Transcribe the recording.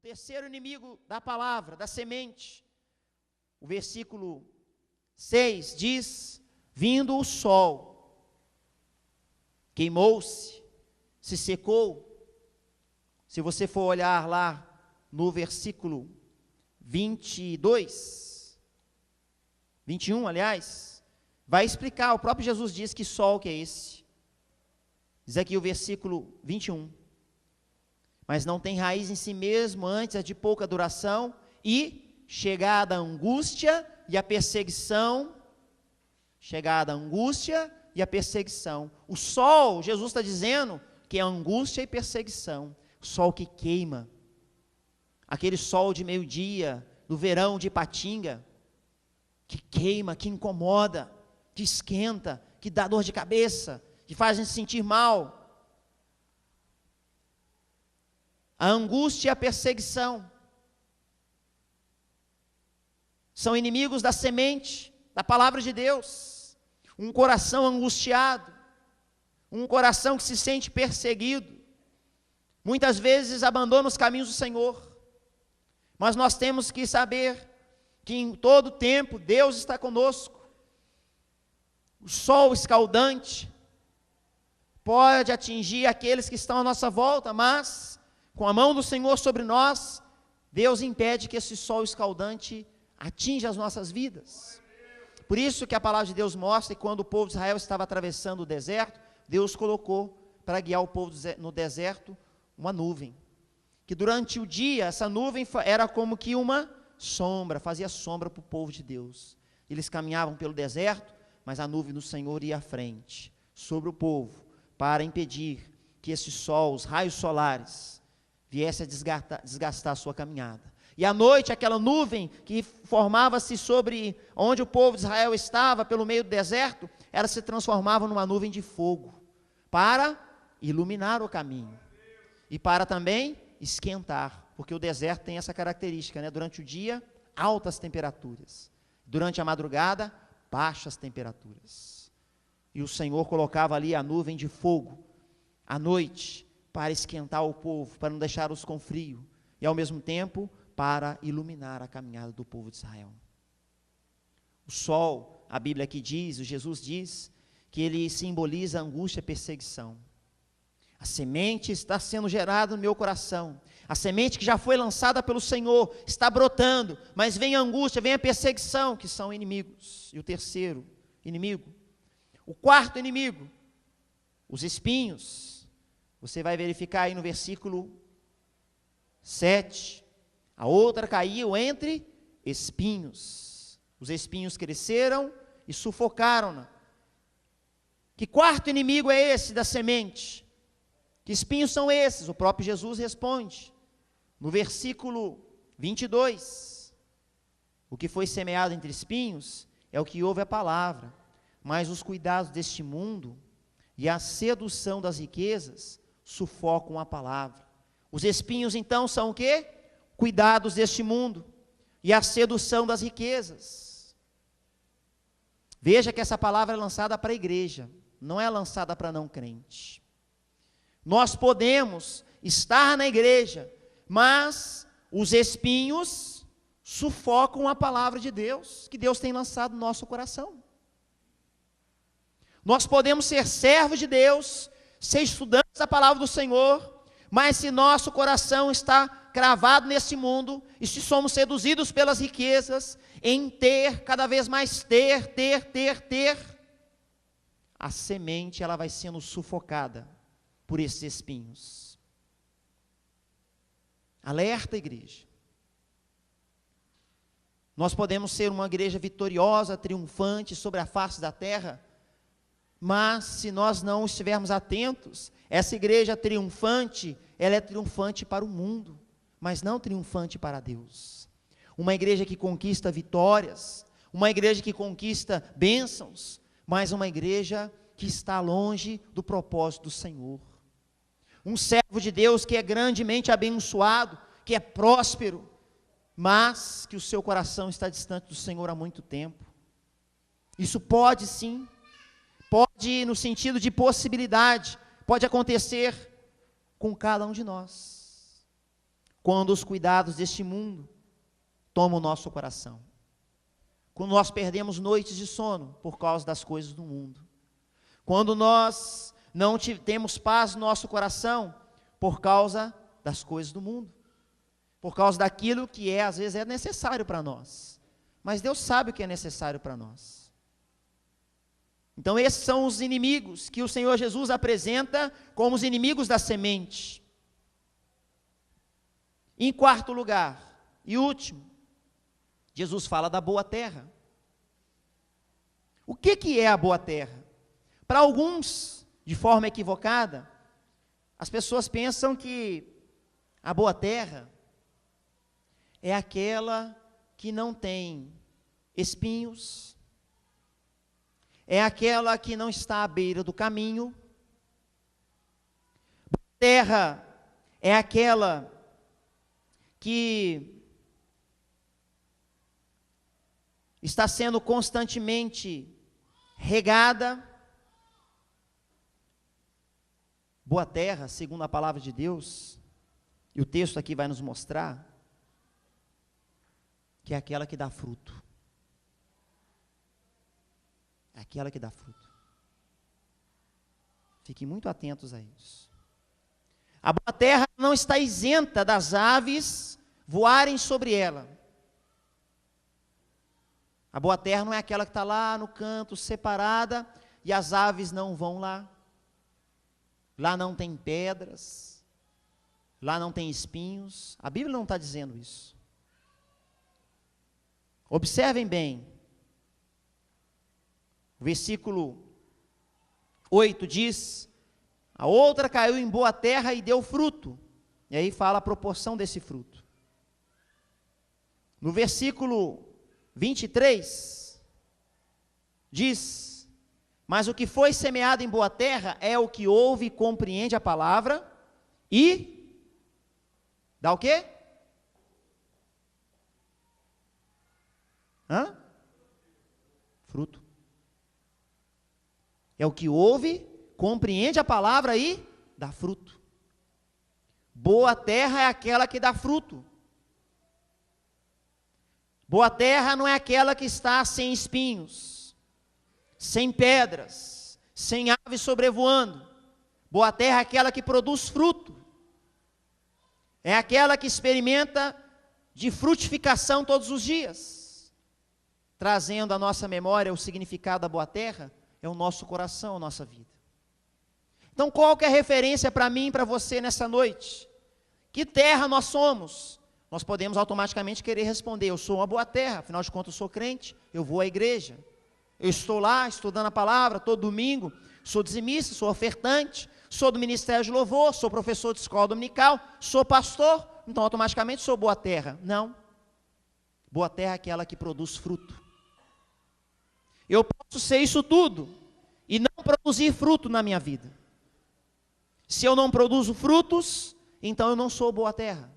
terceiro inimigo da palavra, da semente, o versículo 6 diz: vindo o sol, queimou-se, se secou. Se você for olhar lá no versículo 22, 21, aliás, vai explicar, o próprio Jesus diz que sol que é esse. Diz aqui o versículo 21. Mas não tem raiz em si mesmo, antes é de pouca duração, e chegada a angústia e a perseguição, o sol, Jesus está dizendo que é angústia e perseguição, o sol que queima, aquele sol de meio-dia, do verão de Ipatinga, que queima, que incomoda, que esquenta, que dá dor de cabeça, que faz a gente sentir mal. A angústia e a perseguição são inimigos da semente, da palavra de Deus. Um coração angustiado, um coração que se sente perseguido, muitas vezes abandona os caminhos do Senhor. Mas nós temos que saber que em todo tempo Deus está conosco. O sol escaldante pode atingir aqueles que estão à nossa volta, mas com a mão do Senhor sobre nós, Deus impede que esse sol escaldante atinja as nossas vidas. Por isso que a palavra de Deus mostra que quando o povo de Israel estava atravessando o deserto, Deus colocou para guiar o povo no deserto uma nuvem, que durante o dia essa nuvem era como que uma sombra, fazia sombra para o povo de Deus. Eles caminhavam pelo deserto, mas a nuvem do Senhor ia à frente, sobre o povo, para impedir que esse sol, os raios solares, viesse a desgastar a sua caminhada. E à noite, aquela nuvem que formava-se sobre onde o povo de Israel estava, pelo meio do deserto, ela se transformava numa nuvem de fogo, para iluminar o caminho, e para também esquentar, porque o deserto tem essa característica, né? Durante o dia, altas temperaturas, durante a madrugada, baixas temperaturas, e o Senhor colocava ali a nuvem de fogo, à noite, para esquentar o povo, para não deixá-los com frio, e ao mesmo tempo, para iluminar a caminhada do povo de Israel. O sol, a Bíblia aqui diz, o Jesus diz, que ele simboliza a angústia e a perseguição. A semente está sendo gerada no meu coração, a semente que já foi lançada pelo Senhor, está brotando, mas vem a angústia, vem a perseguição, que são inimigos. E o terceiro inimigo, o quarto inimigo, os espinhos. Você vai verificar aí no versículo 7, a outra caiu entre espinhos, os espinhos cresceram e sufocaram-na. Que quarto inimigo é esse da semente? Que espinhos são esses? O próprio Jesus responde, no versículo 22, o que foi semeado entre espinhos é o que ouve a palavra, mas os cuidados deste mundo e a sedução das riquezas sufocam a palavra. Os espinhos então são o quê? Cuidados deste mundo e a sedução das riquezas. Veja que essa palavra é lançada para a igreja, não é lançada para não crente. Nós podemos estar na igreja, mas os espinhos sufocam a palavra de Deus, que Deus tem lançado no nosso coração. Nós podemos ser servos de Deus, ser estudantes da palavra do Senhor, mas se nosso coração está cravado nesse mundo, e se somos seduzidos pelas riquezas, em ter, cada vez mais ter, a semente ela vai sendo sufocada por esses espinhos. Alerta, igreja. Nós podemos ser uma igreja vitoriosa, triunfante sobre a face da terra, mas se nós não estivermos atentos, essa igreja triunfante, ela é triunfante para o mundo, mas não triunfante para Deus. Uma igreja que conquista vitórias, uma igreja que conquista bênçãos, mas uma igreja que está longe do propósito do Senhor. Um servo de Deus que é grandemente abençoado, que é próspero, mas que o seu coração está distante do Senhor há muito tempo. Isso pode sim, pode no sentido de possibilidade, pode acontecer com cada um de nós. quando os cuidados deste mundo tomam o nosso coração. Quando nós perdemos noites de sono por causa das coisas do mundo. Quando nós não temos paz no nosso coração por causa das coisas do mundo. Por causa daquilo que às vezes é necessário para nós. Mas Deus sabe o que é necessário para nós. Então esses são os inimigos que o Senhor Jesus apresenta como os inimigos da semente. Em quarto lugar, e último, Jesus fala da boa terra. O que é a boa terra? Para alguns, de forma equivocada, as pessoas pensam que a boa terra é aquela que não tem espinhos, é aquela que não está à beira do caminho. Boa terra é aquela que está sendo constantemente regada. Boa terra, segundo a palavra de Deus, e o texto aqui vai nos mostrar, que é aquela que dá fruto. É aquela que dá fruto. Fiquem muito atentos a isso. A boa terra não está isenta das aves voarem sobre ela. A boa terra não é aquela que está lá no canto, separada, e as aves não vão lá. Lá não tem pedras, lá não tem espinhos. A Bíblia não está dizendo isso. Observem bem. O versículo 8 diz: a outra caiu em boa terra e deu fruto. E aí fala a proporção desse fruto. No versículo 23, diz: mas o que foi semeado em boa terra é o que ouve e compreende a palavra e dá o quê? Fruto. É o que ouve, compreende a palavra e dá fruto. Boa terra é aquela que dá fruto. Boa terra não é aquela que está sem espinhos, sem pedras, sem aves sobrevoando. Boa terra é aquela que produz fruto. É aquela que experimenta de frutificação todos os dias. Trazendo à nossa memória o significado da boa terra, é o nosso coração, a nossa vida. Então qual que é a referência para mim e para você nessa noite? Que terra nós somos? Nós podemos automaticamente querer responder: eu sou uma boa terra, afinal de contas eu sou crente, eu vou à igreja, eu estou lá estudando a palavra todo domingo, sou dizimista, sou ofertante, sou do ministério de louvor, sou professor de escola dominical, sou pastor, então automaticamente sou boa terra. Não. Boa terra é aquela que produz fruto. Eu posso ser isso tudo e não produzir fruto na minha vida. Se eu não produzo frutos, então eu não sou boa terra.